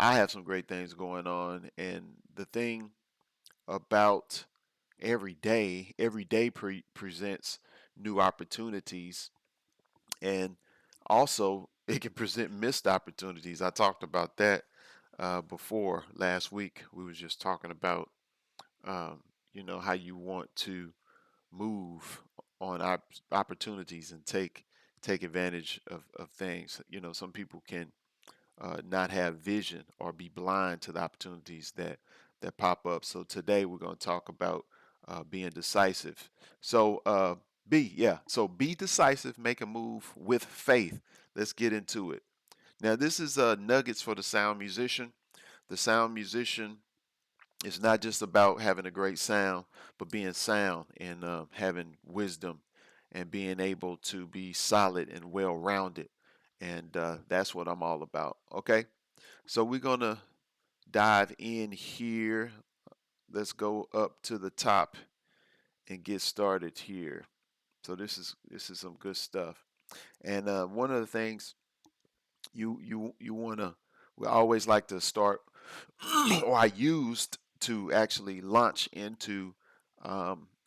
I have some great things going on, and the thing about every day presents new opportunities, and also it can present missed opportunities. I talked about that before last week. We was just talking about um, how you want to move on opportunities and take advantage of things. Some people can not have vision or be blind to the opportunities that pop up. So today we're going to talk about being decisive. So be decisive, make a move with faith. Let's get into it. Now this is nuggets for the sound musician. The sound musician is not just about having a great sound, but being sound and having wisdom and being able to be solid and well rounded. And that's what I'm all about. Okay. So we're gonna dive in here. Let's go up to the top and get started here. So this is some good stuff. And one of the things you wanna we always like to start, or I used to actually launch into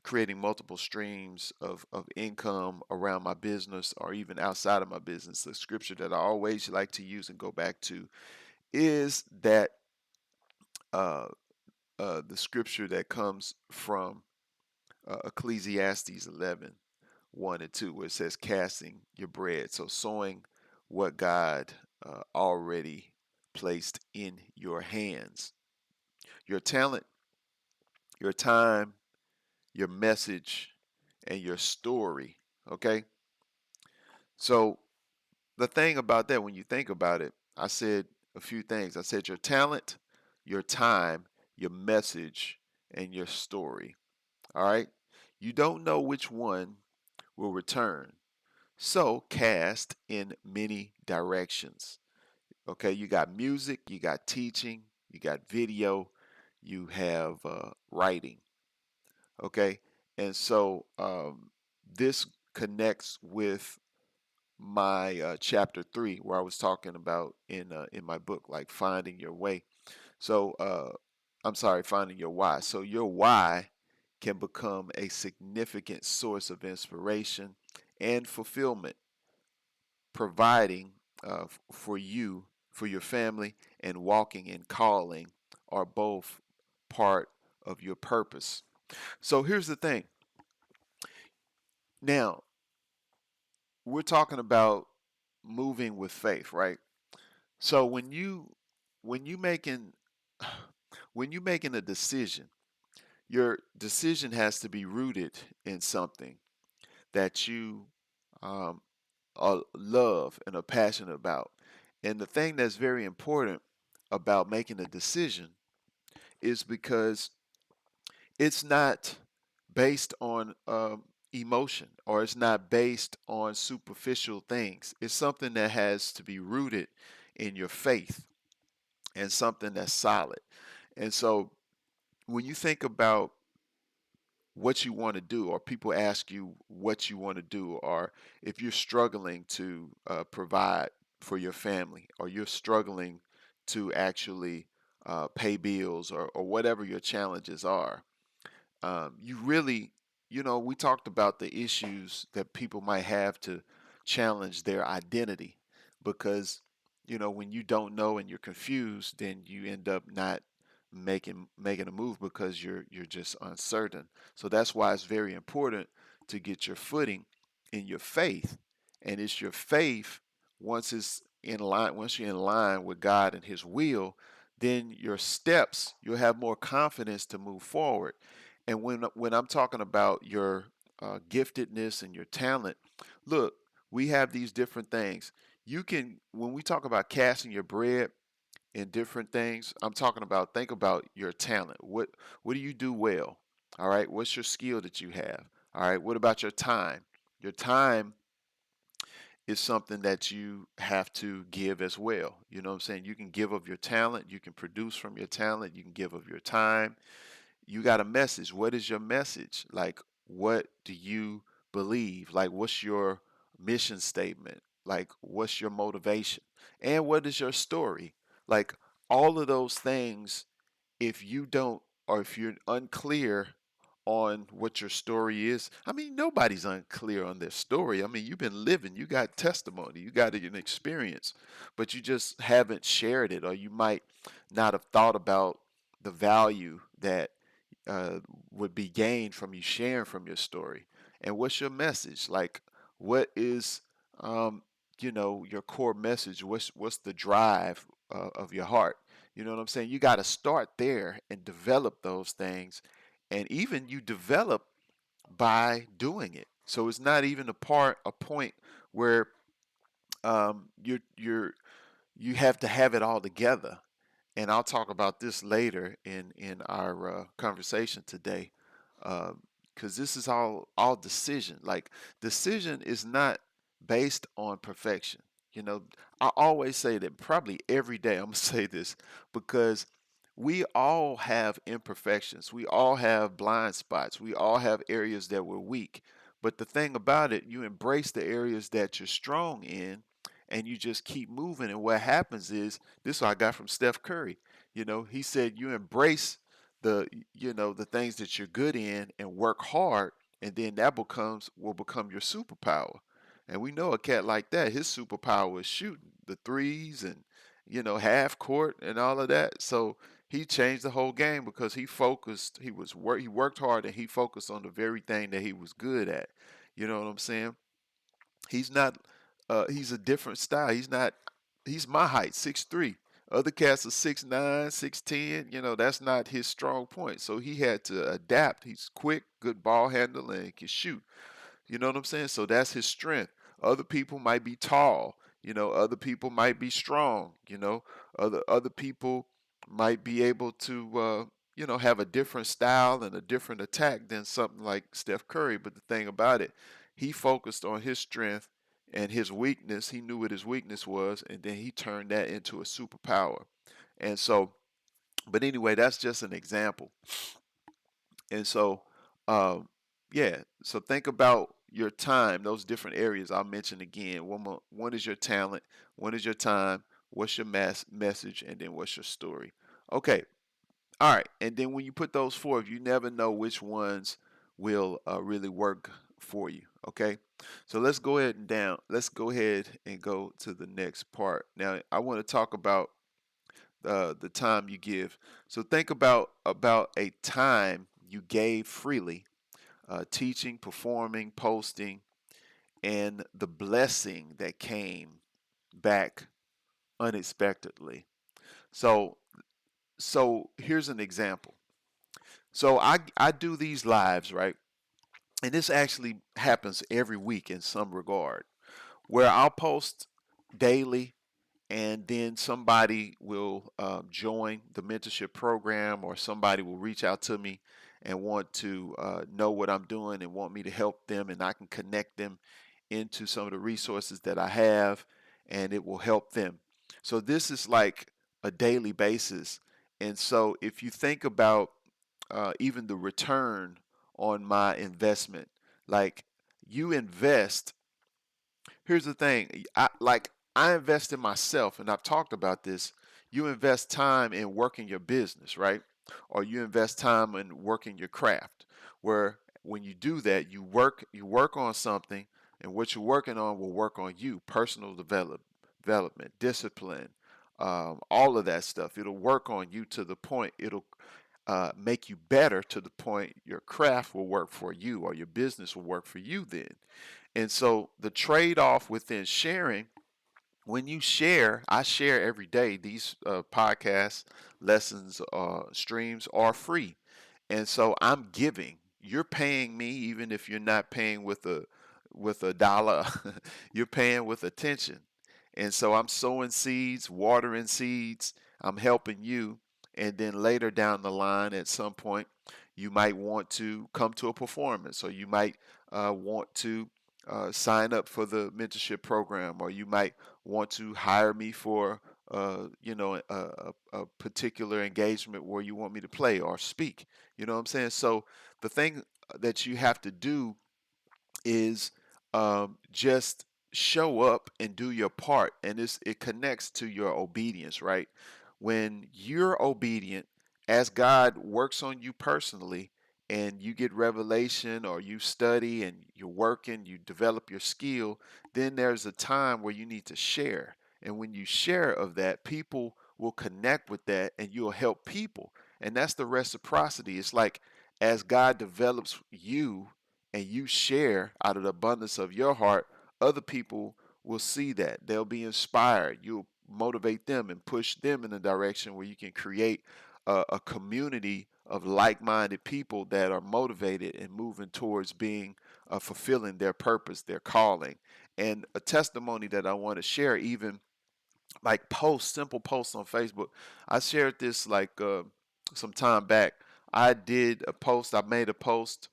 creating multiple streams of income around my business or even outside of my business. The scripture that I always like to use and go back to is that uh, the scripture that comes from Ecclesiastes 11:1 and 2, where it says, casting your bread. So, sowing what God already placed in your hands. Your talent, your time, your message, and your story. Okay? So, the thing about that, when you think about it, I said a few things. I said your talent, your time, your message, and your story. All right? You don't know which one will return. So cast in many directions. Okay, you got music, you got teaching, you got video, you have writing. Okay, and so this connects with my chapter 3, where I was talking about in my book, like finding your way. So I'm sorry, finding your why. So your why can become a significant source of inspiration and fulfillment, providing for you, for your family, and walking in calling are both part of your purpose. So here's the thing. Now, we're talking about moving with faith, right? So when you making when you making a decision, your decision has to be rooted in something that you um, love and are passionate about. And the thing that's very important about making a decision is because it's not based on emotion, or it's not based on superficial things. It's something that has to be rooted in your faith and something that's solid. And so when you think about what you want to do, or people ask you what you want to do, or if you're struggling to provide for your family, or you're struggling to actually pay bills, or whatever your challenges are, you really, we talked about the issues that people might have to challenge their identity, because when you don't know and you're confused, then you end up not making a move because you're just uncertain. So that's why it's very important to get your footing in your faith. And it's your faith, once you're in line with God and his will, then your steps, you'll have more confidence to move forward. And when I'm talking about your giftedness and your talent, look, we have these different things. When we talk about casting your bread in different things, I'm talking about, think about your talent. What do you do well? All right, what's your skill that you have? All right, what about your time? Your time is something that you have to give as well. You know what I'm saying? You can give of your talent, you can produce from your talent, you can give of your time. You got a message. What is your message? Like, what do you believe? Like, what's your mission statement? Like, what's your motivation? And what is your story? Like, all of those things, if you don't, or if you're unclear on what your story is, I mean, nobody's unclear on their story. I mean, you've been living, you got testimony, you got an experience, but you just haven't shared it, or you might not have thought about the value that uh, would be gained from you sharing from your story. And what's your message? Like, what is, um, your core message? What's the drive of your heart? You know what I'm saying? You got to start there and develop those things, and even you develop by doing it. So it's not even a point where you have to have it all together. And I'll talk about this later in our conversation today, because this is all decision. Like, decision is not based on perfection. You know, I always say that, probably every day. I'm gonna say this because we all have imperfections. We all have blind spots. We all have areas that we're weak. But the thing about it, you embrace the areas that you're strong in, and you just keep moving. And what happens is, this is what I got from Steph Curry. He said you embrace the the things that you're good in and work hard, and then that becomes will become your superpower. And we know a cat like that, his superpower is shooting the threes and half court and all of that. So he changed the whole game because he focused. He worked hard, and he focused on the very thing that he was good at. You know what I'm saying? He's not. He's a different style. He's not. He's my height, 6'3". Other cats are 6'9", 6'10". That's not his strong point. So he had to adapt. He's quick, good ball handler, and can shoot. You know what I'm saying? So that's his strength. Other people might be tall. Other people might be strong. Other people might be able to have a different style and a different attack than something like Steph Curry. But the thing about it, he focused on his strength and his weakness. He knew what his weakness was, and then he turned that into a superpower. And so, but anyway, that's just an example. And so, um, yeah. So think about your time, those different areas I'll mention again. One is your talent, one is your time, what's your message, and then what's your story. Okay. All right. And then when you put those forth, you never know which ones will really work for you. Okay. So let's go ahead and go to the next part. Now, I want to talk about the time you give. So think about a time you gave freely, teaching, performing, posting, and the blessing that came back unexpectedly. So so here's an example. So I do these lives, right? And this actually happens every week in some regard, where I'll post daily, and then somebody will join the mentorship program, or somebody will reach out to me and want to know what I'm doing and want me to help them, and I can connect them into some of the resources that I have, and it will help them. So this is like a daily basis. And so if you think about even the return on my investment, like, you invest. Here's the thing. I invest in myself, and I've talked about this. You invest time in working your business, right? Or you invest time in working your craft. Where when you do that, you work on something, and what you're working on will work on you. Personal development, discipline, all of that stuff. It'll work on you to the point it'll make you better, to the point your craft will work for you, or your business will work for you then. And so the trade off within sharing, when you share, I share every day. These podcasts, lessons, streams are free. And so I'm giving. You're paying me, even if you're not paying with a dollar. You're paying with attention. And so I'm sowing seeds, watering seeds. I'm helping you. And then later down the line, at some point, you might want to come to a performance, or you might want to sign up for the mentorship program, or you might want to hire me for a particular engagement where you want me to play or speak. You know what I'm saying? So the thing that you have to do is just show up and do your part, and it connects to your obedience, right? When you're obedient, as God works on you personally, and you get revelation or you study and you're working, you develop your skill, then there's a time where you need to share. And when you share of that, people will connect with that and you'll help people. And that's the reciprocity. It's like as God develops you and you share out of the abundance of your heart, other people will see that. They'll be inspired. You'll motivate them and push them in a direction where you can create a community of like-minded people that are motivated and moving towards being fulfilling their purpose, their calling. And a testimony that I want to share, even like posts, simple posts on Facebook. I shared this like some time back. I did a post. I made a post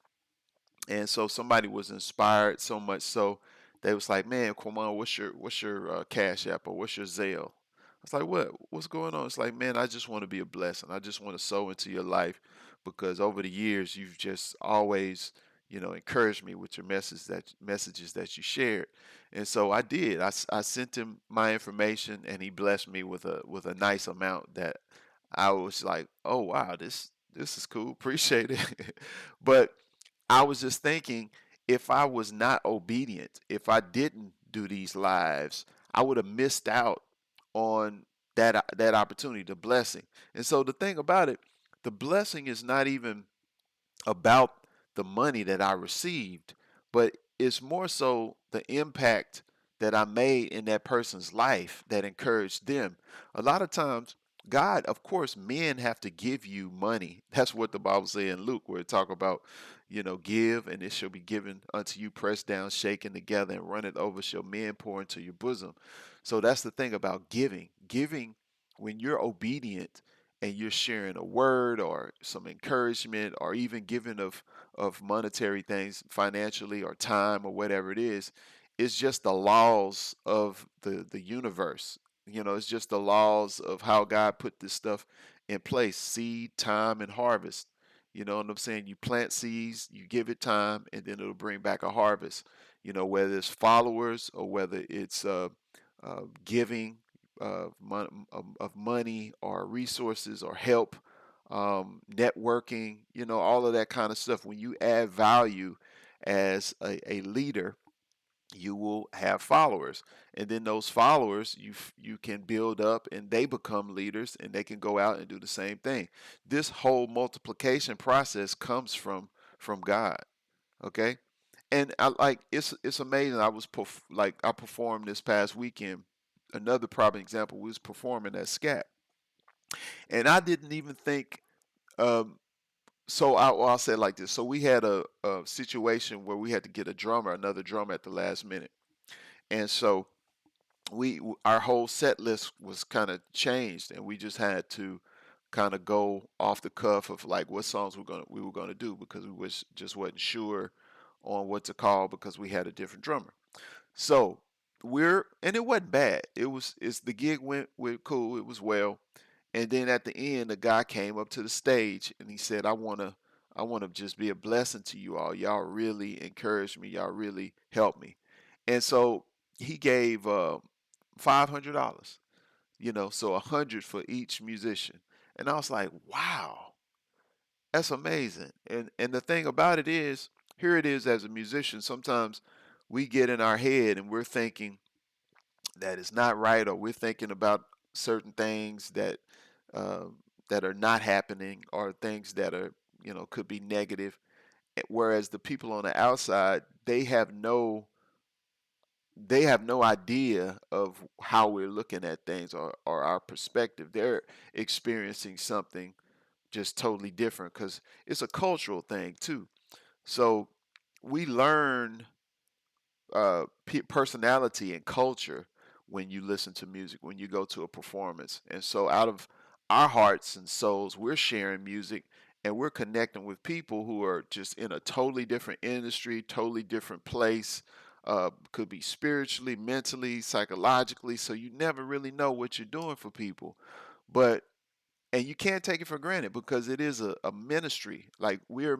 and so somebody was inspired so much so they was like, "Man, Quamon, what's your Cash App or what's your Zelle?" I was like, What's going on?" It's like, "Man, I just want to be a blessing. I just want to sow into your life because over the years you've just always, encouraged me with your messages that you shared." And so I did. I sent him my information and he blessed me with a nice amount that I was like, "Oh wow, this is cool. Appreciate it." But I was just thinking, if I was not obedient, if I didn't do these lives, I would have missed out on that opportunity, the blessing. And so the thing about it, the blessing is not even about the money that I received, but it's more so the impact that I made in that person's life that encouraged them. A lot of times, God, of course, men have to give you money. That's what the Bible says in Luke, where it talk about, give and it shall be given unto you, pressed down, shaken together, and run it over shall men pour into your bosom. So that's the thing about giving. Giving, when you're obedient, and you're sharing a word or some encouragement or even giving of monetary things financially or time or whatever it is, it's just the laws of the universe. It's just the laws of how God put this stuff in place: seed, time, and harvest. You know what I'm saying? You plant seeds, you give it time, and then it'll bring back a harvest. Whether it's followers or whether it's giving of money or resources or help, networking, all of that kind of stuff. When you add value as a leader, you will have followers, and then those followers you can build up, and they become leaders, and they can go out and do the same thing. This whole multiplication process comes from God. Okay, and I like it's amazing. I performed this past weekend. Another prime example, we was performing at SCAT, and I didn't even think. Um, I'll say it like this. So we had a situation where we had to get another drummer at the last minute, and so our whole set list was kind of changed, and we just had to kind of go off the cuff of like what songs we were gonna do because we was just wasn't sure on what to call because we had a different drummer. So and it wasn't bad. It's the gig went cool. It was well. And then at the end, the guy came up to the stage and he said, I wanna just be a blessing to you all. Y'all really encouraged me. Y'all really helped me. And so he gave $500. So 100 for each musician. And I was like, wow, that's amazing. And the thing about it is, here it is as a musician. Sometimes we get in our head and we're thinking that it's not right, or we're thinking about certain things uh, that are not happening, or things that are could be negative. Whereas the people on the outside, they have no idea of how we're looking at things, or our perspective. They're experiencing something just totally different because it's a cultural thing too. So we learn personality and culture when you listen to music, when you go to a performance. And so, out of our hearts and souls, we're sharing music and we're connecting with people who are just in a totally different industry, totally different place. Could be spiritually, mentally, psychologically. So, you never really know what you're doing for people. But and you can't take it for granted because it is a ministry. Like we're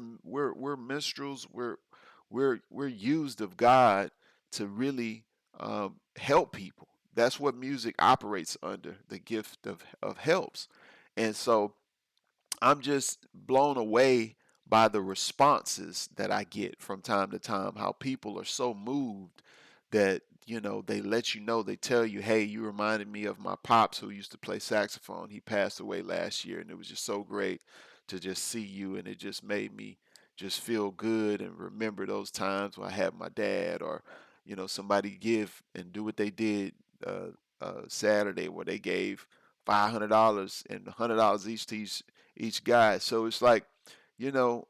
minstrels. We're used of God to really help people. That's what music operates under, the gift of helps. And so I'm just blown away by the responses that I get from time to time, how people are so moved that, they let you know, they tell you, hey, you reminded me of my pops who used to play saxophone. He passed away last year, and it was just so great to just see you, and it just made me just feel good and remember those times when I had my dad, or, somebody give and do what they did Saturday where they gave $500 and $100 each to each guy. So it's like, you know,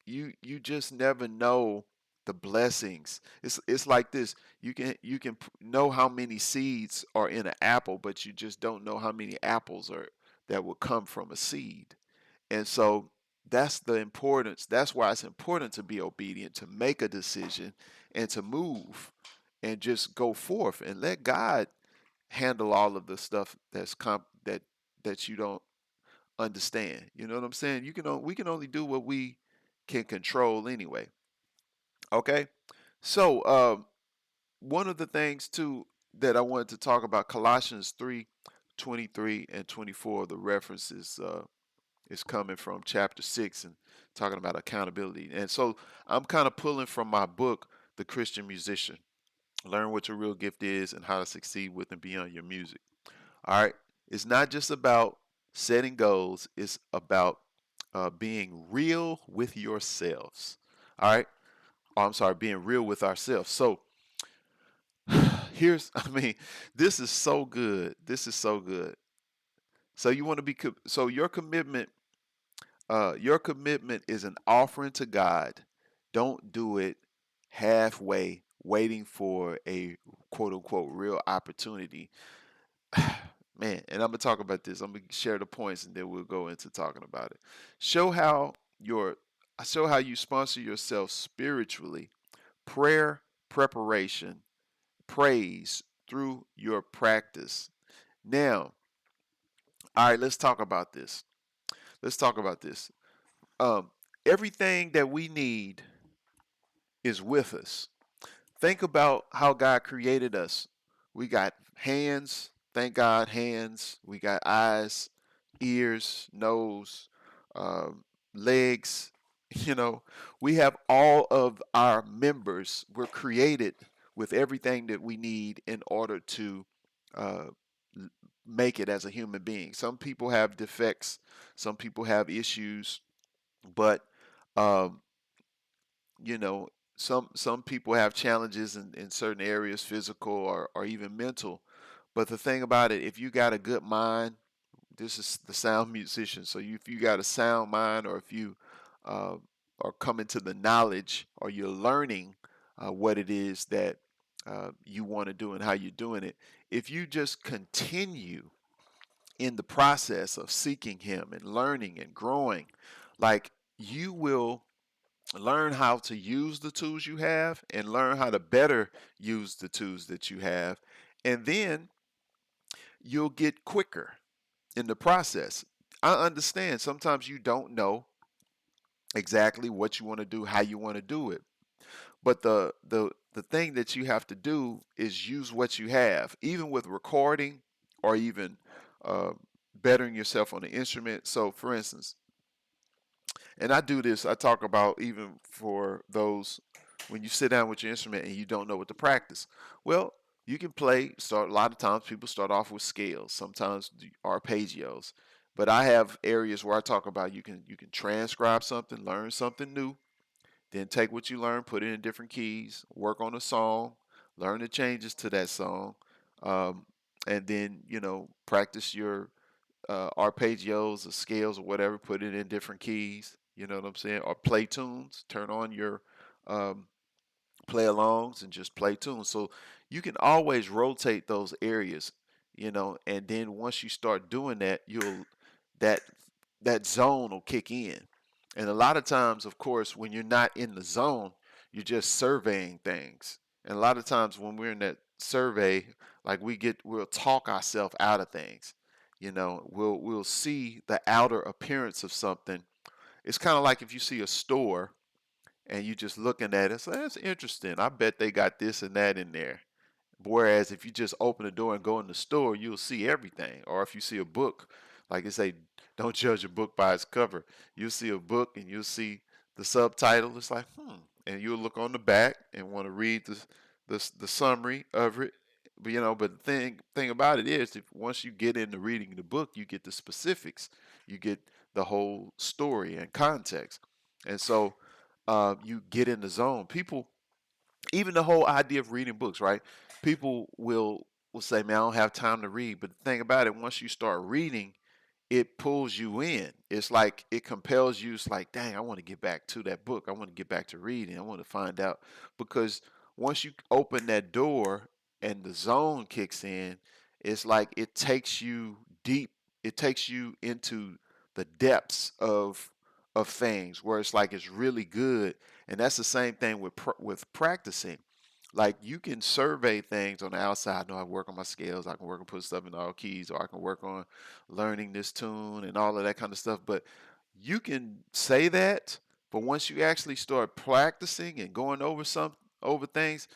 you just never know the blessings. It's like this. You can know how many seeds are in an apple, but you just don't know how many apples are that will come from a seed. And so that's the importance. That's why it's important to be obedient, to make a decision, and to move and just go forth and let God handle all of the stuff that you don't understand. You know what I'm saying? We can only do what we can control anyway. Okay. So one of the things too that I wanted to talk about, Colossians 3:23 and 24. The references is coming from chapter 6 and talking about accountability. And so I'm kind of pulling from my book, The Christian Musician. Learn what your real gift is and how to succeed with and beyond your music. All right. It's not just about setting goals, it's about being real with yourselves. All right. Oh, I'm sorry, being real with ourselves. So I mean, this is so good. This is so good. So you want to so your commitment is an offering to God. Don't do it halfway, waiting for a quote unquote real opportunity. Man, and I'm gonna talk about this. I'm gonna share the points, and then we'll go into talking about it. Show how your show how you sponsor yourself spiritually. Prayer, preparation, praise through your practice. Now, all right, let's talk about this. Let's talk about this. Um, Everything that we need is with us. Think about how God created us. We got hands, thank God, hands. We got eyes, ears, nose, legs. You know, we have all of our members. We're created with everything that we need in order to uh, make it as a human being. Some people have defects, some people have issues, but um, you know some people have challenges in certain areas, physical or even mental. But the thing about it, if you got a good mind, this is the sound musician. So if you got a sound mind, or if you uh, are coming to the knowledge, or you're learning what it is that you want to do and how you're doing it, if you just continue in the process of seeking him and learning and growing, like, you will learn how to use the tools you have and learn how to better use the tools that you have. And then you'll get quicker in the process. I understand sometimes you don't know exactly what you want to do, how you want to do it. But the thing that you have to do is use what you have, even with recording, or even uh, bettering yourself on the instrument. So, for instance, and I do this, I talk about even for those when you sit down with your instrument and you don't know what to practice. Well, you can start a lot of times people start off with scales, sometimes arpeggios. But I have areas where I talk about you can transcribe something, learn something new, then take what you learn, put it in different keys, work on a song, learn the changes to that song, um, and then practice your arpeggios or scales or whatever, put it in different keys. You know what I'm saying? Or play tunes. Turn on your um, play alongs and just play tunes. So you can always rotate those areas, and then once you start doing that, that that zone will kick in. And a lot of times, of course, when you're not in the zone, you're just surveying things. And a lot of times when we're in that survey, like we'll talk ourselves out of things. We'll see the outer appearance of something. It's kind of like if you see a store and you just looking at it, so that's interesting. I bet they got this and that in there. Whereas if you just open the door and go in the store, you'll see everything. Or if you see a book, like they say, don't judge a book by its cover. You'll see a book and you'll see the subtitle. It's like, and you'll look on the back and want to read the summary of it. But but the thing about it is, if once you get into reading the book, you get the specifics. You get the whole story and context, and so you get in the zone. People, even the whole idea of reading books, right? People will say, "Man, I don't have time to read." But the thing about it, once you start reading, it pulls you in. It's like it compels you. It's like, dang, I want to get back to that book. I want to get back to reading. I want to find out because once you open that door and the zone kicks in, it's like it takes you deep. It takes you into the depths of things where it's like it's really good. And that's the same thing with practicing. Like you can survey things on the outside. I know I work on my scales. I can work on putting stuff in all keys, or I can work on learning this tune and all of that kind of stuff. But you can say that, but once you actually start practicing and going over things,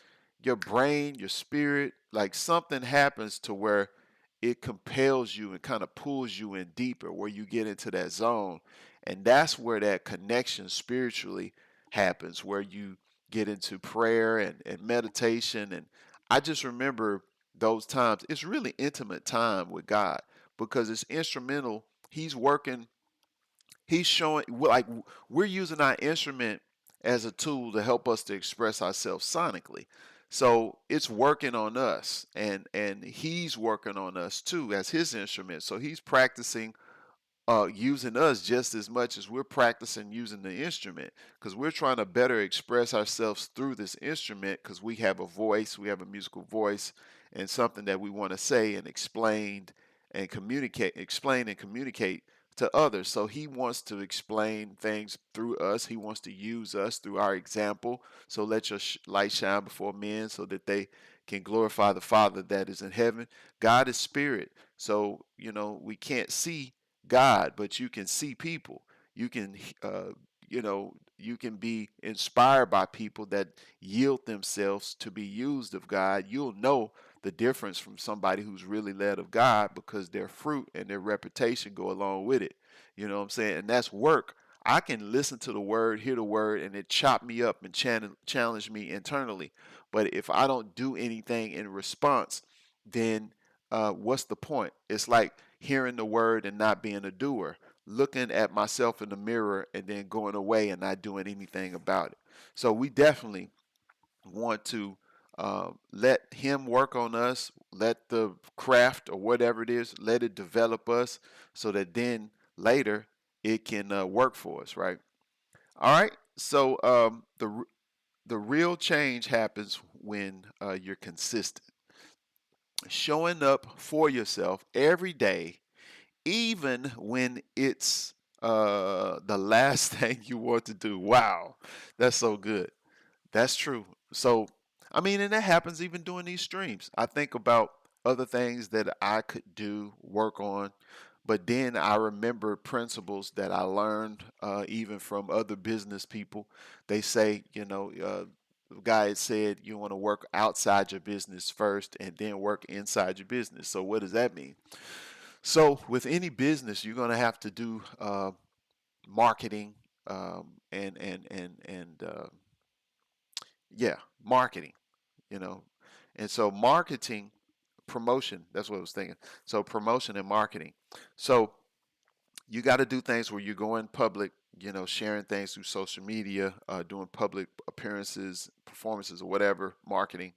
your brain, your spirit, like something happens to where it compels you and kind of pulls you in deeper, where you get into that zone. And that's where that connection spiritually happens, where you get into prayer and meditation. And I just remember those times. It's really intimate time with God because it's instrumental. He's working, he's showing, like, we're using our instrument as a tool to help us to express ourselves sonically. So it's working on us, and he's working on us too as his instrument. So he's practicing using us just as much as we're practicing using the instrument, because we're trying to better express ourselves through this instrument, because we have a voice, we have a musical voice, and something that we want to say and explain and communicate to others. So he wants to explain things through us. He wants to use us through our example. So let your light shine before men so that they can glorify the Father that is in heaven. God is spirit. So, we can't see God, but you can see people. You can, you can be inspired by people that yield themselves to be used of God. You'll know the difference from somebody who's really led of God because their fruit and their reputation go along with it. You know what I'm saying? And that's work. I can listen to the word, hear the word, and it chop me up and challenge me internally. But if I don't do anything in response, then what's the point? It's like hearing the word and not being a doer, looking at myself in the mirror and then going away and not doing anything about it. So we definitely want to let him work on us, let the craft or whatever it is, let it develop us so that then later it can work for us, right? All right. So the real change happens when you're consistent, showing up for yourself every day, even when it's the last thing you want to do. Wow, that's so good. That's true. So, I mean, and that happens even during these streams. I think about other things that I could do, work on, but then I remember principles that I learned even from other business people. They say, the guy had said you want to work outside your business first and then work inside your business. So, what does that mean? So, with any business, you're going to have to do marketing and yeah, marketing, you know. And so marketing, promotion, that's what I was thinking. So promotion and marketing. So you got to do things where you're going public, sharing things through social media, doing public appearances, performances, or whatever, marketing,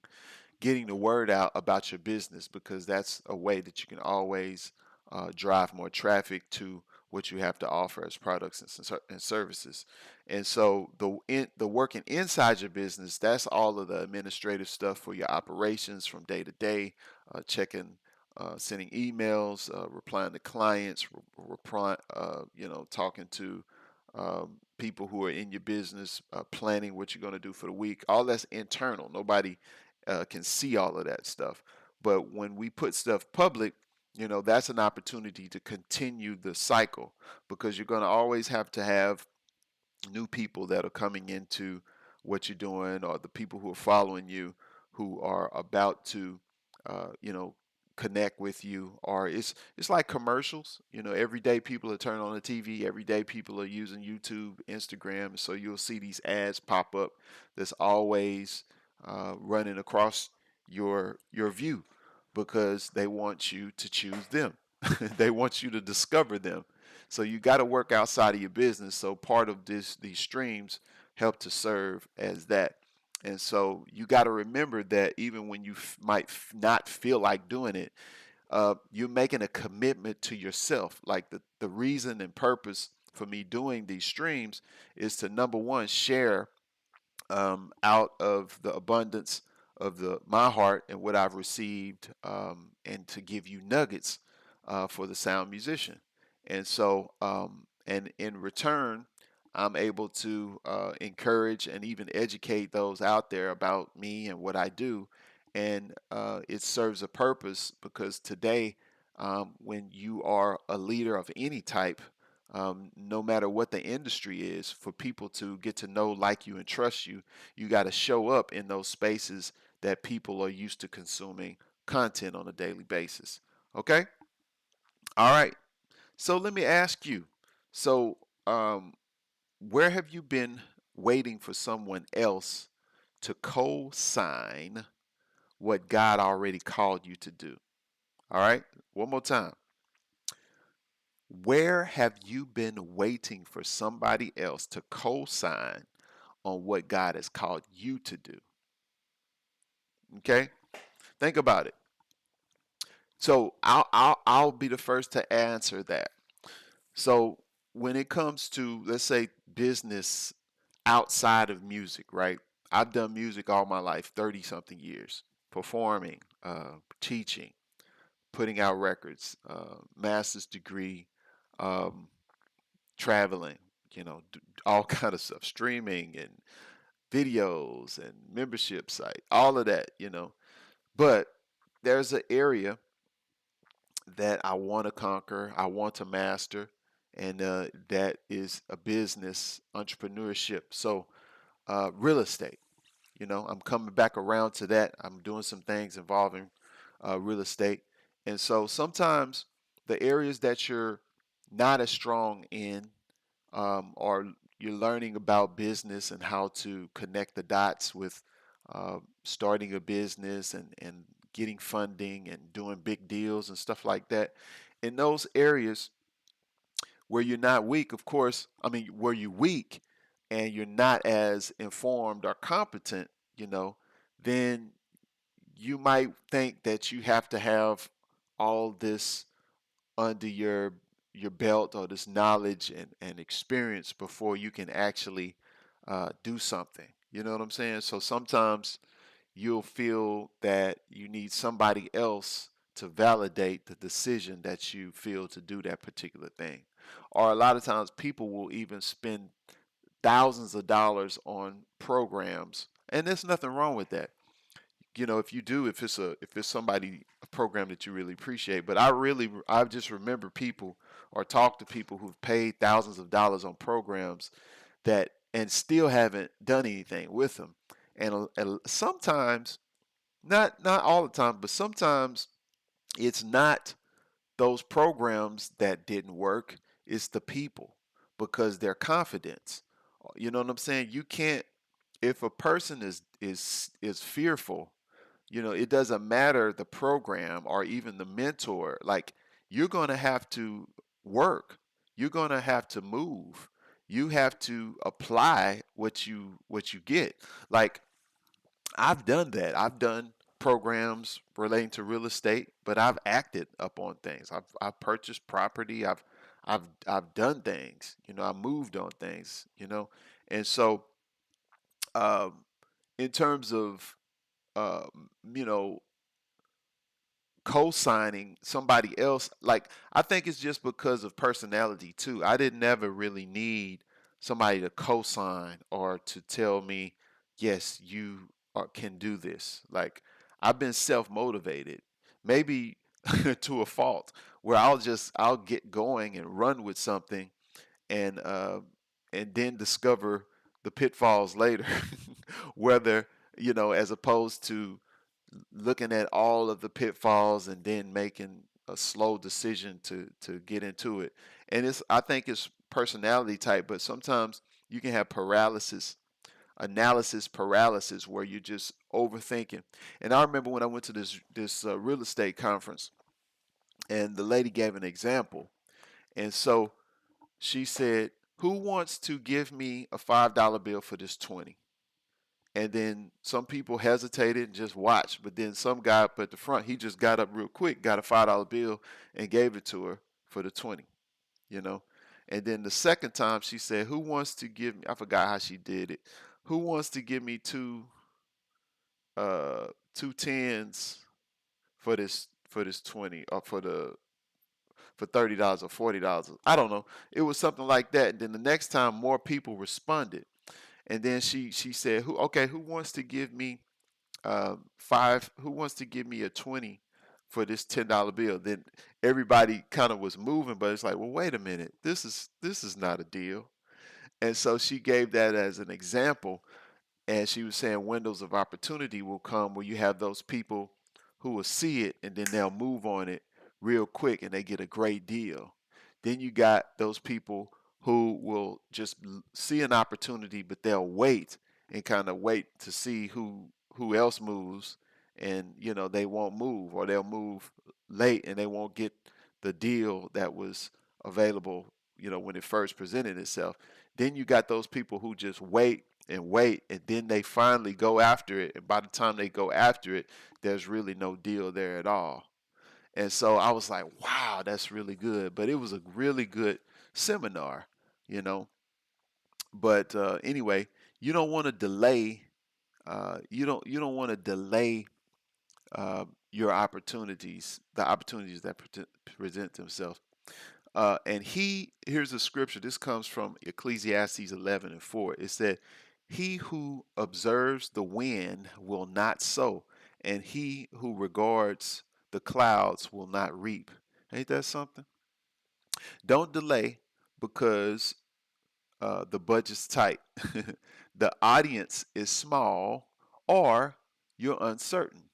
getting the word out about your business, because that's a way that you can always drive more traffic to what you have to offer as products and services. And so the working inside your business, that's all of the administrative stuff for your operations from day to day, checking, sending emails, replying to clients, talking to people who are in your business, planning what you're going to do for the week. All that's internal. Nobody can see all of that stuff. But when we put stuff public, that's an opportunity to continue the cycle, because you're going to always have to have new people that are coming into what you're doing, or the people who are following you who are about to, you know, connect with you. Or it's like commercials. You know, every day people are turning on the TV. Every day people are using YouTube, Instagram. So you'll see these ads pop up that's always running across your view because they want you to choose them. They want you to discover them. So you got to work outside of your business. So part of these streams help to serve as that. And so you got to remember that even when you might not feel like doing it, you're making a commitment to yourself. Like the reason and purpose for me doing these streams is to, number one, share out of the abundance of my heart and what I've received, and to give you nuggets for the sound musician. And so, and in return, I'm able to encourage and even educate those out there about me and what I do. And it serves a purpose because today, when you are a leader of any type, no matter what the industry is, for people to get to know, like you, and trust you, you got to show up in those spaces that people are used to consuming content on a daily basis. Okay? All right. So let me ask you. So, where have you been waiting for someone else to co sign what God already called you to do? All right. One more time. Where have you been waiting for somebody else to co sign on what God has called you to do? Okay? Think about it. So I'll be the first to answer that. So when it comes to, let's say, business outside of music, right? I've done music all my life, 30 something years, performing, teaching, putting out records, master's degree, um, traveling, all kind of stuff, streaming and videos and membership site, all of that. But there's an area that I want to conquer, I want to master, and that is a business entrepreneurship. So, real estate. I'm coming back around to that. I'm doing some things involving real estate, and so sometimes the areas that you're not as strong in, or you're learning about business and how to connect the dots with starting a business and getting funding and doing big deals and stuff like that. In those areas where you're not weak, of course, I mean, where you're weak and you're not as informed or competent, you know, then you might think that you have to have all this under your belt, or this knowledge and experience before you can actually do something. You know what I'm saying? So sometimes you'll feel that you need somebody else to validate the decision that you feel to do that particular thing. Or a lot of times people will even spend thousands of dollars on programs, and there's nothing wrong with that. If you do, if it's somebody, a program that you really appreciate. But I've just remember people, or talked to people who've paid thousands of dollars on programs that, and still haven't done anything with them. And sometimes, not all the time, but sometimes it's not those programs that didn't work, it's the people, because their confidence. You know what I'm saying? You can't, if a person is fearful, it doesn't matter the program or even the mentor. Like, you're going to have to work. You're going to have to move. You have to apply what you get. Like, I've done that. I've done programs relating to real estate, but I've acted up on things. I've purchased property. I've done things. I moved on things. And so, um, in terms of, you know co-signing somebody else, like, I think it's just because of personality too. I didn't ever really need somebody to co-sign or to tell me, yes, can do this. Like, I've been self-motivated, maybe to a fault, where I'll get going and run with something, and then discover the pitfalls later. Whether, as opposed to looking at all of the pitfalls and then making a slow decision to get into it. And it's I think it's personality type, but sometimes you can have paralysis, analysis paralysis, where you're just overthinking. And I remember when I went to this real estate conference, and the lady gave an example, and so she said, "Who wants to give me a $5 bill for this 20?" And then some people hesitated and just watched. But then some guy up at the front, he just got up real quick, got a $5 bill, and gave it to her for the 20, you know. And then the second time she said, "Who wants to give me?" I forgot how she did it. "Who wants to give me two tens for this 20, or for $30 or $40?" I don't know. It was something like that. And then the next time, more people responded. And then she said, who wants to give me five? Who wants to give me a 20 for this $10 bill?" Then everybody kind of was moving, but it's like, well, wait a minute, this is not a deal. And so she gave that as an example, and she was saying windows of opportunity will come where you have those people who will see it and then they'll move on it real quick and they get a great deal. Then you got those people who will just see an opportunity, but they'll wait and kind of wait to see who else moves, and they won't move, or they'll move late and they won't get the deal that was available when it first presented itself. Then you got those people who just wait, and then they finally go after it, and by the time they go after it, there's really no deal there at all. And so I was like, wow, that's really good. But it was a really good seminar, you know. But anyway, you don't want to delay. You don't want to delay your opportunities, the opportunities that present themselves. And here's a scripture. This comes from Ecclesiastes 11:4. It said, "He who observes the wind will not sow, and he who regards the clouds will not reap." Ain't that something? Don't delay because the budget's tight, the audience is small, or you're uncertain.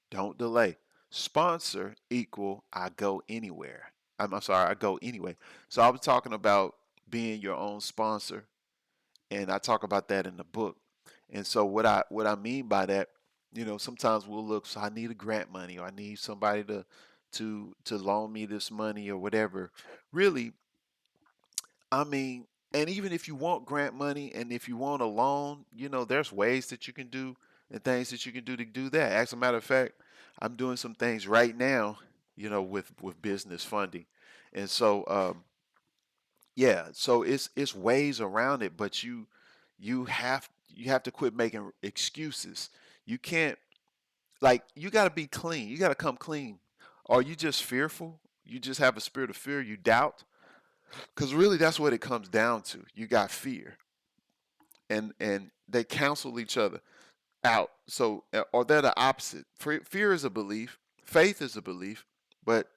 Don't delay. Sponsor equal I go anywhere. I'm sorry, I go anyway. So I was talking about being your own sponsor, and I talk about that in the book. And so what I mean by that, sometimes we'll look. So I need a grant money, or I need somebody to loan me this money or whatever. Really, I mean, and even if you want grant money and if you want a loan, there's ways that you can do and things that you can do to do that. As a matter of fact, I'm doing some things right now, with business funding. And so yeah, so it's ways around it, but you have to quit making excuses. You can't, like, you got to be clean. You got to come clean. Are you just fearful? You just have a spirit of fear, you doubt? Because really, that's what it comes down to. You got fear, and they cancel each other out. So, or they're the opposite. Fear is a belief, faith is a belief, but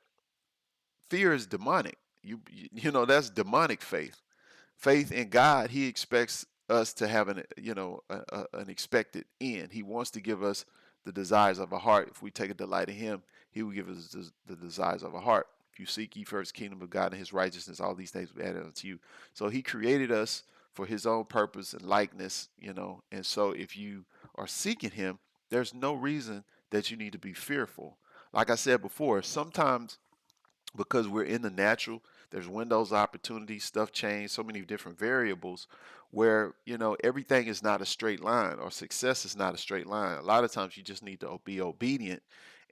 fear is demonic. That's demonic faith. Faith in God, He expects us to have an expected end. He wants to give us the desires of our heart. If we take a delight in Him, He will give us the desires of our heart. If you seek ye first the kingdom of God and His righteousness, all these things will be added unto you. So He created us for His own purpose and likeness, and so if you are seeking Him, there's no reason that you need to be fearful. Like I said before, sometimes because we're in the natural, there's windows of opportunity, stuff change, so many different variables where everything is not a straight line, or success is not a straight line. A lot of times you just need to be obedient,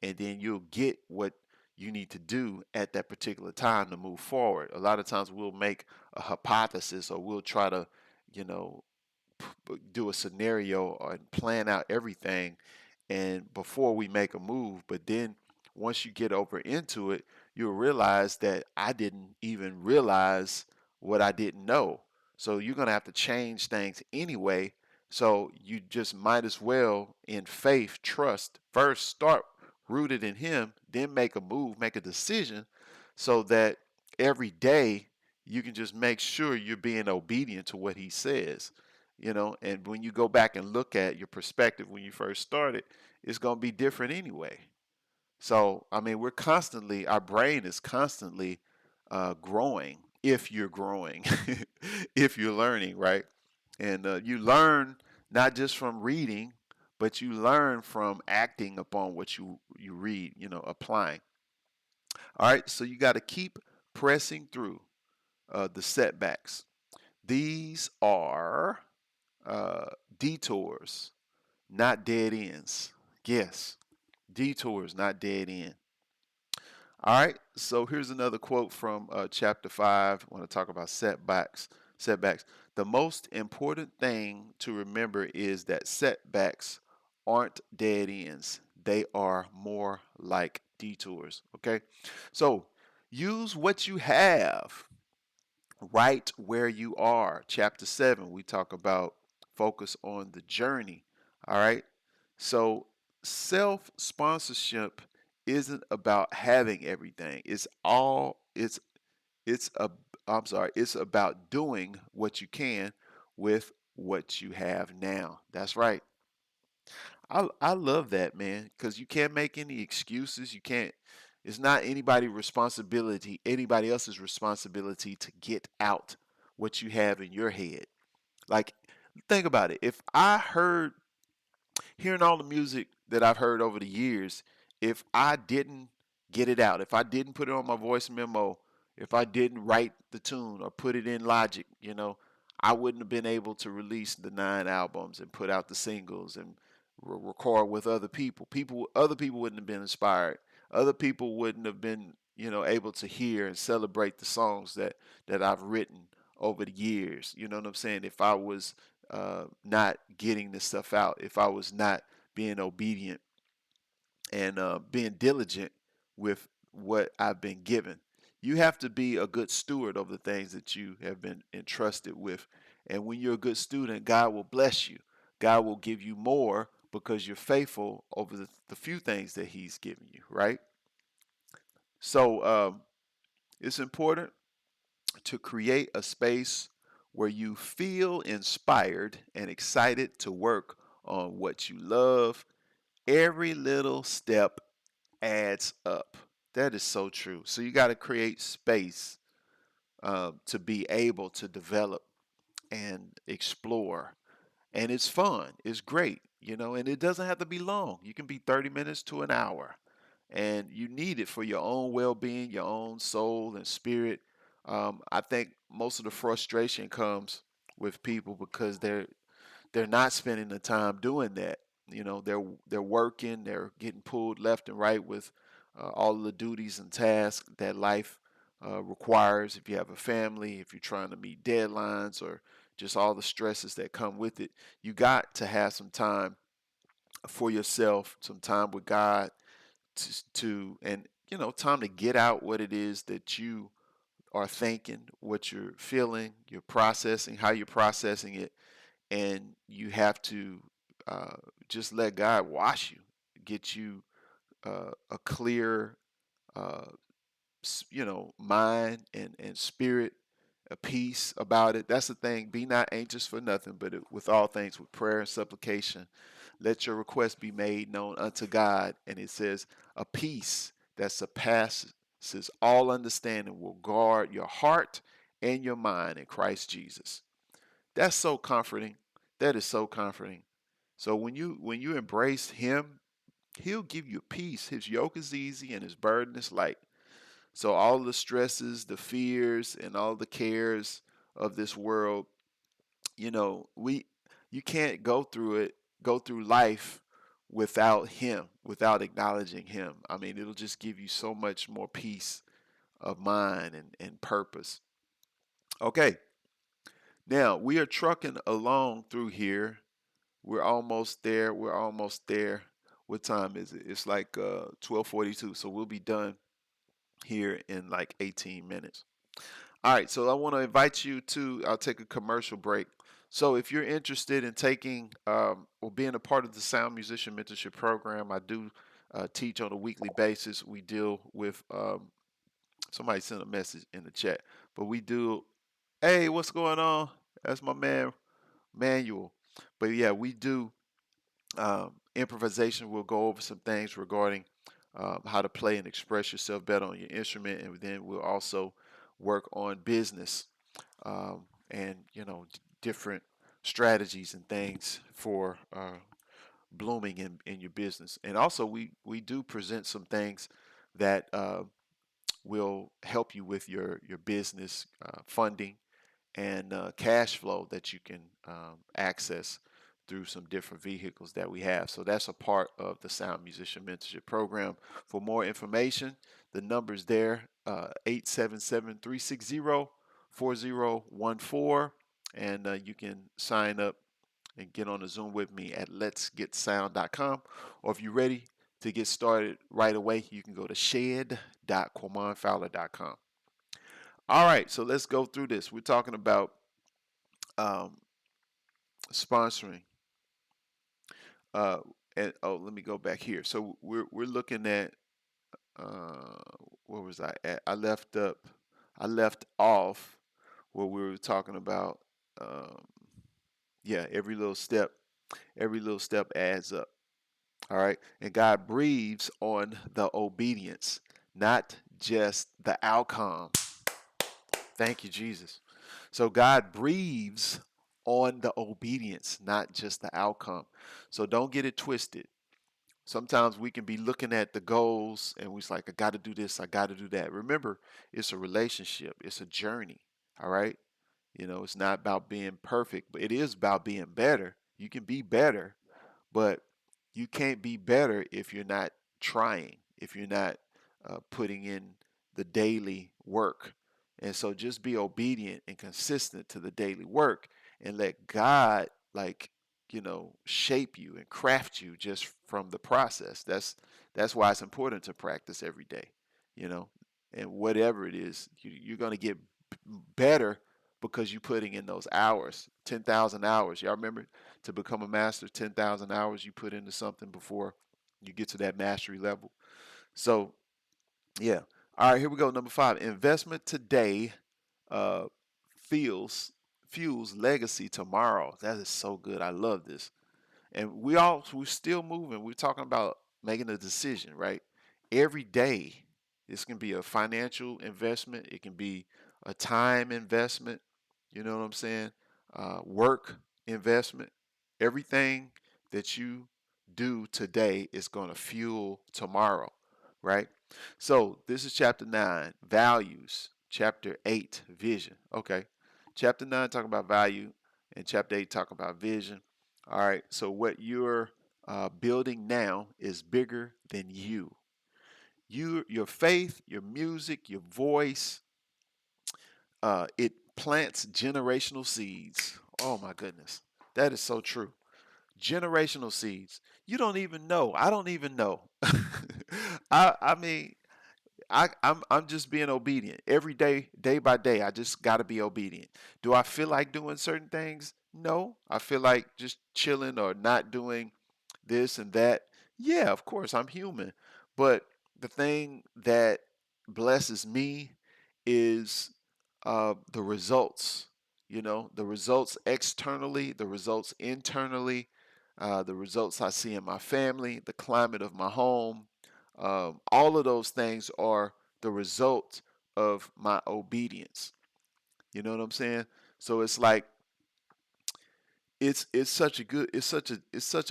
and then you'll get what you need to do at that particular time to move forward. A lot of times we'll make a hypothesis, or we'll try to you know do a scenario and plan out everything, and before we make a move. But then once you get over into it, you'll realize that I didn't even realize what I didn't know. So you're going to have to change things anyway. So you just might as well, in faith, trust first, start rooted in Him, then make a move, make a decision, so that every day you can just make sure you're being obedient to what He says. And when you go back and look at your perspective when you first started, it's going to be different anyway. So, I mean, our brain is constantly growing if you're growing, if you're learning, right? And you learn not just from reading, but you learn from acting upon what you read, applying. All right, so you got to keep pressing through the setbacks. These are uh, detours, not dead ends. Yes, detours, not dead end. All right, so here's another quote from chapter 5. I want to talk about setbacks. Setbacks. The most important thing to remember is that setbacks aren't dead ends. They are more like detours. Okay, so use what you have right where you are. Chapter 7, we talk about focus on the journey. All right. So self sponsorship isn't about having everything. It's a I'm sorry, it's about doing what you can with what you have now. That's right. I love that, man, because you can't make any excuses. You can't. It's not anybody else's responsibility to get out what you have in your head. Like, think about it. If I heard hearing all the music that I've heard over the years, if I didn't get it out, if I didn't put it on my voice memo, if I didn't write the tune or put it in Logic, I wouldn't have been able to release the 9 albums and put out the singles and record with other people. Other people wouldn't have been inspired. Other people wouldn't have been, able to hear and celebrate the songs that I've written over the years. You know what I'm saying? If I was not getting this stuff out, if I was not being obedient and being diligent with what I've been given. You have to be a good steward of the things that you have been entrusted with. And when you're a good student, God will bless you. God will give you more because you're faithful over the few things that He's given you, right? So it's important to create a space where you feel inspired and excited to work on what you love. Every little step adds up. That is so true. So you got to create space to be able to develop and explore. And it's fun. It's great, and it doesn't have to be long. You can be 30 minutes to an hour. And you need it for your own well being, your own soul and spirit. I think most of the frustration comes with people because they're not spending the time doing that. They're working, they're getting pulled left and right with all of the duties and tasks that life requires. If you have a family, if you're trying to meet deadlines, or just all the stresses that come with it, you got to have some time for yourself, some time with God, and time to get out what it is that you are thinking, what you're feeling, you're processing, how you're processing it, and you have to uh, just let God wash you, get you a clear, uh, mind and spirit, a peace about it. That's the thing. Be not anxious for nothing, but with all things with prayer and supplication, let your requests be made known unto God. And it says, a peace that surpasses all understanding will guard your heart and your mind in Christ Jesus. That's so comforting. That is so comforting. So when you embrace Him, He'll give you peace. His yoke is easy and His burden is light. So all the stresses, the fears, and all the cares of this world, we you can't go through life without Him, without acknowledging Him. I mean, it'll just give you so much more peace of mind and purpose. Okay, now we are trucking along through here. We're almost there. We're almost there. What time is it? It's like 12:42. So we'll be done here in like 18 minutes. All right. So I want to invite you to. I'll take a commercial break. So if you're interested in taking or being a part of the Sound Musician Mentorship Program, I do teach on a weekly basis. We deal with somebody sent a message in the chat, but we do. Hey, what's going on? That's my man manual. But yeah, we do improvisation. We'll go over some things regarding how to play and express yourself better on your instrument, and then we'll also work on business and different strategies and things for blooming in your business. And also, we do present some things that will help you with your business funding and cash flow that you can access through some different vehicles that we have. So that's a part of the Sound Musician Mentorship Program. For more information, the number's there, 877-360-4014, and you can sign up and get on a Zoom with me at letsgetsound.com. Or if you're ready to get started right away, you can go to shed.quamonfowler.com. All right, so let's go through this. We're talking about um, sponsoring. Uh, and oh, let me go back here. So we're looking at uh, where was I at? I left off where we were talking about. Um, yeah, every little step adds up. All right, and God breathes on the obedience, not just the outcome. Thank you, Jesus. So God breathes on the obedience, not just the outcome. So don't get it twisted. Sometimes we can be looking at the goals and we're like, I got to do this, I got to do that. Remember, it's a relationship, it's a journey. All right. It's not about being perfect, but it is about being better. You can be better, but you can't be better if you're not trying, if you're not putting in the daily work. And so just be obedient and consistent to the daily work and let God, like, shape you and craft you just from the process. That's why it's important to practice every day, you know. And whatever it is, you're going to get better because you're putting in those hours, 10,000 hours. Y'all remember, to become a master, 10,000 hours you put into something before you get to that mastery level. So, yeah. All right, here we go. Number 5, investment today uh, fuels legacy tomorrow. That is so good. I love this. And we're still moving. We're talking about making a decision, right? Every day, this can be a financial investment. It can be a time investment. You know what I'm saying? Work investment. Everything that you do today is going to fuel tomorrow, right? So this is chapter 9, values. Chapter 8, vision. Okay. Chapter 9 talking about value, and chapter 8 talking about vision. All right. So what you're building now is bigger than you. Your faith, your music, your voice, it plants generational seeds. Oh my goodness, that is so true. Generational seeds. You don't even know. I don't even know. I mean, I'm just being obedient every day, day by day. I just got to be obedient. Do I feel like doing certain things? No. I feel like just chilling or not doing this and that. Yeah, of course, I'm human. But the thing that blesses me is the results. The results externally, the results internally, the results I see in my family, the climate of my home. All of those things are the result of my obedience. You know what I'm saying? So it's like it's such a good it's such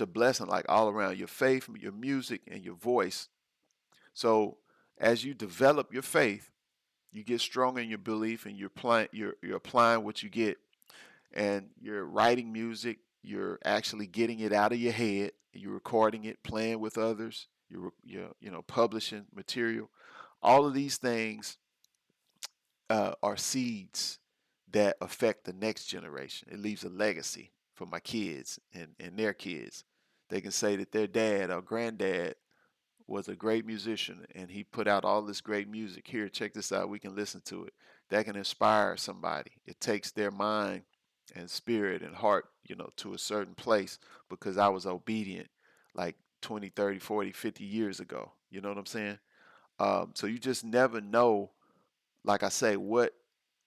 a blessing, like all around, your faith, your music, and your voice. So as you develop your faith, you get stronger in your belief, and you're applying what you get, and you're writing music. You're actually getting it out of your head. You're recording it, playing with others. You're publishing material. All of these things are seeds that affect the next generation. It leaves a legacy for my kids and their kids. They can say that their dad or granddad was a great musician and he put out all this great music. Here, check this out. We can listen to it. That can inspire somebody. It takes their mind and spirit and heart, to a certain place because I was obedient like 20, 30, 40, 50 years ago. You know what I'm saying? So you just never know, like I say, what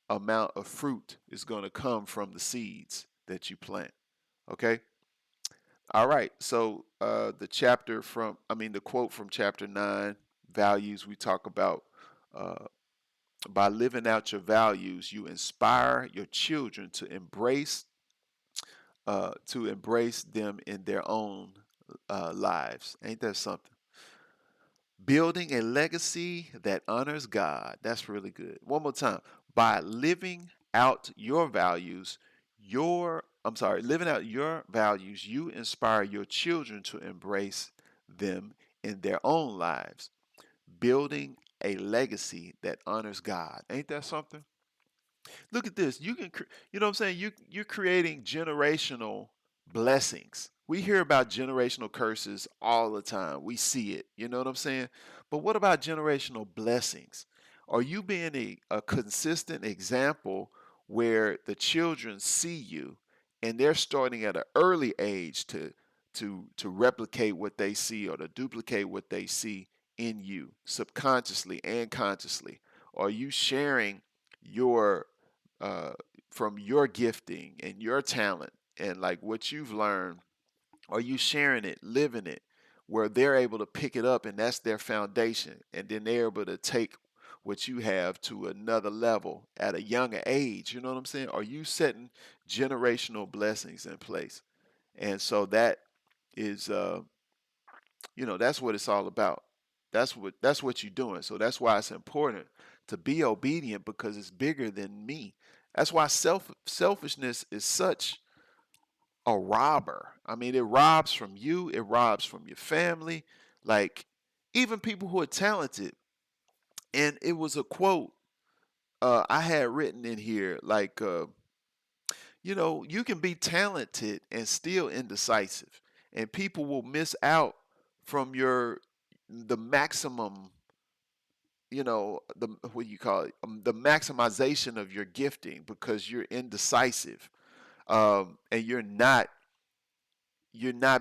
amount of fruit is going to come from the seeds that you plant. Okay. All right. So the quote from chapter 9, values, we talk about uh, by living out your values, you inspire your children to embrace them in their own lives. Ain't that something? Building a legacy that honors God. That's really good. One more time. By living out your values, you inspire your children to embrace them in their own lives. Building a legacy that honors God. Ain't that something? Look at this. You know what I'm saying? You're creating generational blessings. We hear about generational curses all the time. We see it. You know what I'm saying? But what about generational blessings? Are you being a consistent example where the children see you and they're starting at an early age to replicate what they see or to duplicate what they see in you subconsciously and consciously? Are you sharing your uh, from your gifting and your talent and like what you've learned? Are you sharing it, living it, where they're able to pick it up and that's their foundation, and then they're able to take what you have to another level at a younger age? You know what I'm saying? Are you setting generational blessings in place? And so that is that's what it's all about. That's what you're doing. So that's why it's important to be obedient, because it's bigger than me. That's why selfishness is such a robber. I mean, it robs from you, it robs from your family, like even people who are talented. And it was a quote I had written in here, like you can be talented and still indecisive, and people will miss out from the maximum, the what do you call it, the maximization of your gifting, because you're indecisive, and you're not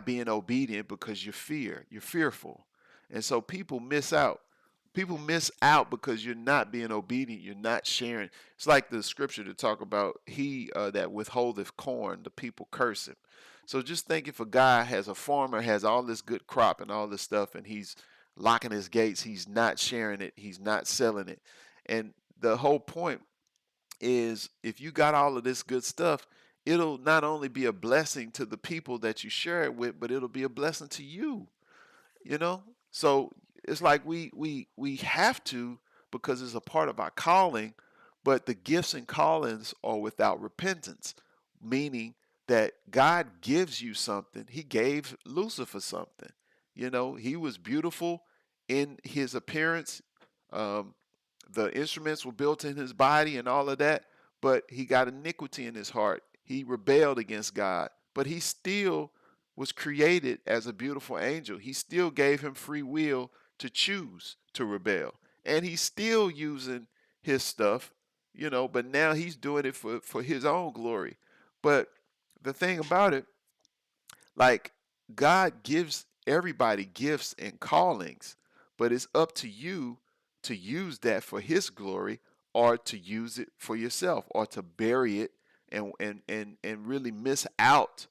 being obedient because you're fearful. And so people miss out because you're not being obedient, you're not sharing. It's like the scripture to talk about, he that withholdeth corn, the people curse him. So just think, if a guy has a farmer, has all this good crop and all this stuff, and he's locking his gates, he's not sharing it, he's not selling it. And the whole point is, if you got all of this good stuff, it'll not only be a blessing to the people that you share it with, but it'll be a blessing to you, you know? So it's like we have to, because it's a part of our calling, but the gifts and callings are without repentance, meaning that God gives you something. He gave Lucifer something. He was beautiful in his appearance. Um, the instruments were built in his body and all of that, but he got iniquity in his heart. He rebelled against God, but he still was created as a beautiful angel. He still gave him free will to choose to rebel. And he's still using his stuff, but now he's doing it for his own glory. But the thing about it, like, God gives everybody gifts and callings, but it's up to you to use that for his glory, or to use it for yourself, or to bury it and really miss out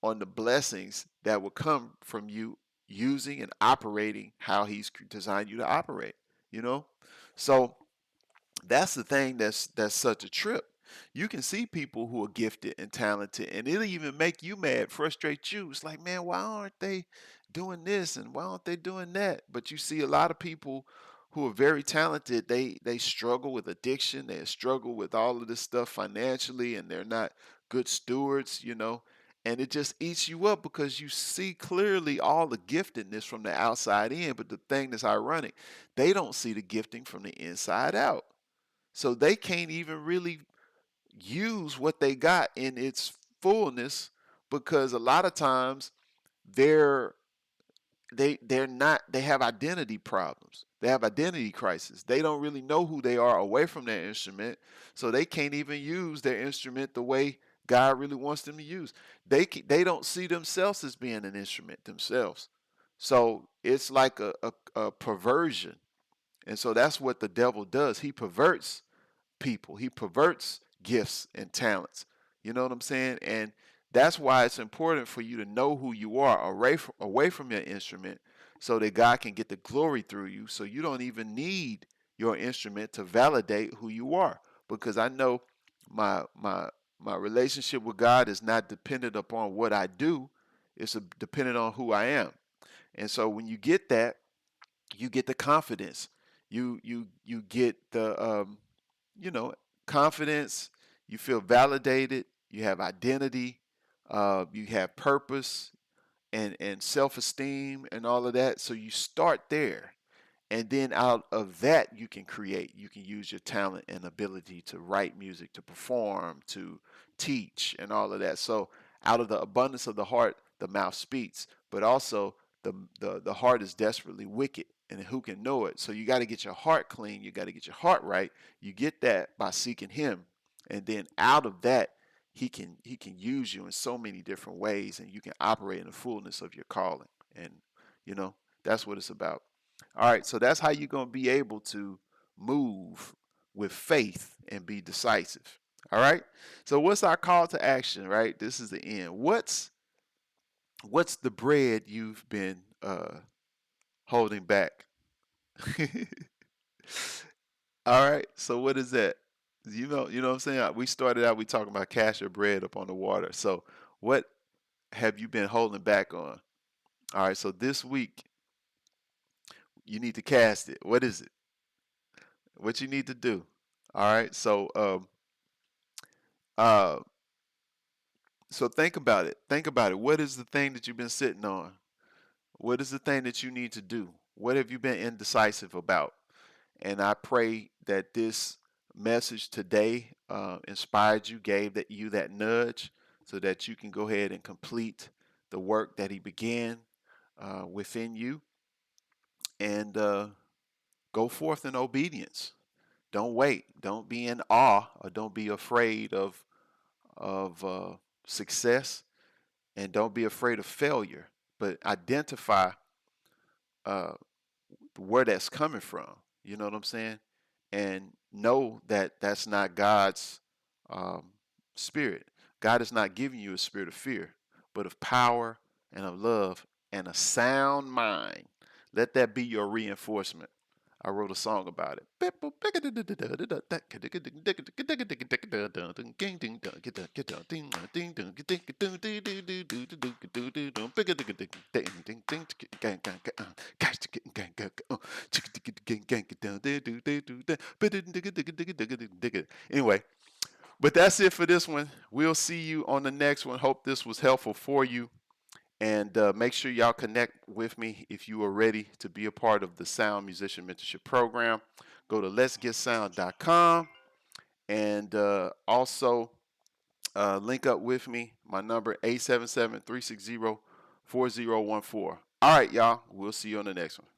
on the blessings that will come from you using and operating how he's designed you to operate, you know? So that's the thing that's such a trip. You can see people who are gifted and talented, and it'll even make you mad, frustrate you. It's like, man, why aren't they doing this and why aren't they doing that? But you see a lot of people who are very talented, they struggle with addiction, they struggle with all of this stuff financially, and they're not good stewards. And it just eats you up because you see clearly all the giftedness from the outside in. But the thing that's ironic, they don't see the gifting from the inside out. So they can't even really use what they got in its fullness, because a lot of times they're they have identity problems. They have identity crisis. They don't really know who they are away from their instrument, so they can't even use their instrument the way God really wants them to use. They don't see themselves as being an instrument themselves. So it's like a perversion. And so that's what the devil does. He perverts people. He perverts gifts and talents. You know what I'm saying? And That's why it's important for you to know who you are away from your instrument so that God can get the glory through you. So you don't even need your instrument to validate who you are. Because I know my my relationship with God is not dependent upon what I do. It's dependent on who I am. And so when you get that, you get the confidence. You get the you know, confidence. You feel validated. You have identity. You have purpose and self esteem and all of that. So you start there, and then out of that you can create. You can use your talent and ability to write music, to perform, to teach, and all of that. So out of the abundance of the heart the mouth speaks, but also the heart is desperately wicked, and who can know it? So you got to get your heart clean, you got to get your heart right. You get that by seeking him, and then out of that he can use you in so many different ways, and you can operate in the fullness of your calling. And you know, that's what it's about. All right, so that's how you're going to be able to move with faith and be decisive. All right. So what's our call to action, right? This is the end. What's the bread you've been holding back? All right. So what is that? You know what I'm saying? We started out we talking about cash or bread up on the water. So what have you been holding back on? All right. So this week you need to cast it. What is it? What you need to do? All right. Uh, so think about it. Think about it. What is the thing that you've been sitting on? What is the thing that you need to do? What have you been indecisive about? And I pray that this message today inspired you, gave you that nudge, so that you can go ahead and complete the work that He began within you, and go forth in obedience. Don't wait. Don't be in awe, or don't be afraid of success, and don't be afraid of failure. But identify uh, where that's coming from. You know what I'm saying? And know that that's not God's um, spirit. God is not giving you a spirit of fear, but of power and of love and a sound mind. Let that be your reinforcement. I wrote a song about it. Anyway, but that's it for this one. We'll see you on the next one. Hope this was helpful for you. And make sure y'all connect with me if you are ready to be a part of the Sound Musician Mentorship Program. Go to letsgetsound.com, and also link up with me. My number 877-360-4014. All right, y'all. We'll see you on the next one.